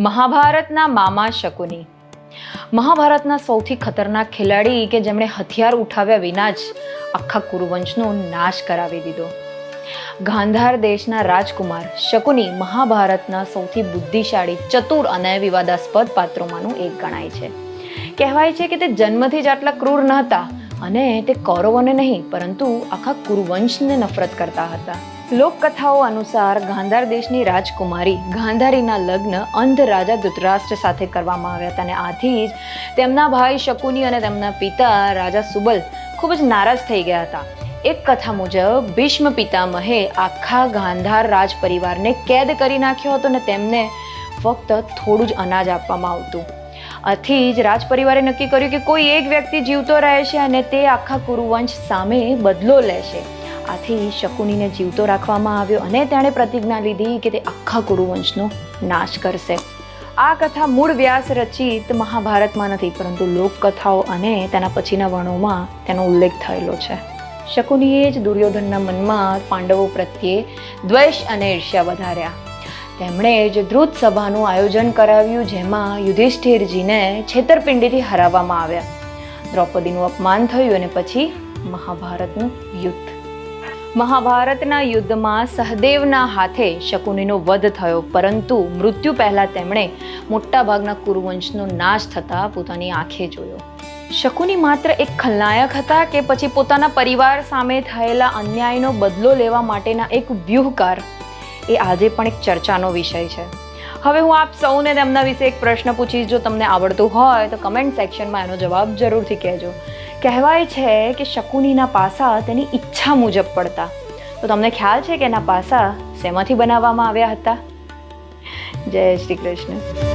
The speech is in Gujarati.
મહાભારતના મામા શકુની. મહાભારતના સૌથી ખતરનાક ખેલાડી કે જેમણે હથિયાર ઉઠાવ્યા વિના જ આખા કુરુવંશનો નાશ કરાવી દીધો. ગાંધાર દેશના રાજકુમાર શકુની મહાભારતના સૌથી બુદ્ધિશાળી, ચતુર અને વિવાદાસ્પદ પાત્રોમાંનું એક ગણાય છે. કહેવાય છે કે તે જન્મથી જ આટલા ક્રૂર ન હતા અને તે કૌરવોને નહીં પરંતુ આખા કુરુવંશને નફરત કરતા હતા. લોકકથાઓ અનુસાર ગાંધાર દેશની રાજકુમારી ગાંધારીના લગ્ન અંધ રાજા ધૃતરાષ્ટ્ર સાથે કરવામાં આવ્યા હતા અને આથી જ તેમના ભાઈ શકુની અને તેમના પિતા રાજા સુબલ ખૂબ જ નારાજ થઈ ગયા હતા. એક કથા મુજબ ભીષ્મ પિતામહે આખા ગાંધાર રાજ પરિવારને કેદ કરી નાખ્યો હતો અને તેમને ફક્ત થોડું જ અનાજ આપવામાં આવતું. આથી જ રાજ પરિવારે નક્કી કર્યું કે કોઈ એક વ્યક્તિ જીવતો રહેશે અને તે આખા કુરુવંશ સામે બદલો લેશે. આથી શકુનીને જીવતો રાખવામાં આવ્યો અને તેણે પ્રતિજ્ઞા લીધી કે તે આખા કુરુવંશનો નાશ કરશે. આ કથા મૂળ વ્યાસ રચિત મહાભારતમાં નથી પરંતુ લોકકથાઓ અને તેના પછીના વર્ણોમાં તેનો ઉલ્લેખ થયેલો છે. શકુનીએ જ દુર્યોધનના મનમાં પાંડવો પ્રત્યે દ્વેષ અને ઈર્ષ્યા વધાર્યા. તેમણે જ ધ્રુત સભાનું આયોજન કરાવ્યું જેમાં યુધિષ્ઠિરજીને છેતરપિંડીથી હરાવવામાં આવ્યા. દ્રૌપદીનું અપમાન થયું અને પછી મહાભારતનું યુદ્ધ. મહાભારતના યુદ્ધમાં સહદેવના હાથે શકુનીનો વધ થયો પરંતુ મૃત્યુ પહેલા તેમણે મોટાભાગના કુરુવંશનો નાશ થતા પોતાની આંખે જોયો. શકુની માત્ર એક ખલનાયક હતા કે પછી પોતાના પરિવાર સામે થયેલા અન્યાયનો બદલો લેવા માટેના એક વ્યૂહકાર, એ આજે પણ એક ચર્ચાનો વિષય છે. હવે હું આપ સૌને તેમના વિશે એક પ્રશ્ન પૂછીશ. જો તમને આવડતું હોય તો કમેન્ટ સેક્શનમાં એનો જવાબ જરૂરથી કહેજો. કહેવાય છે કે શકુનીના પાસા તેની ઈચ્છા મુજબ પડતા. તો તમને ખ્યાલ છે કે એના પાસા શેમાંથી બનાવવામાં આવ્યા હતા? જય શ્રી કૃષ્ણ.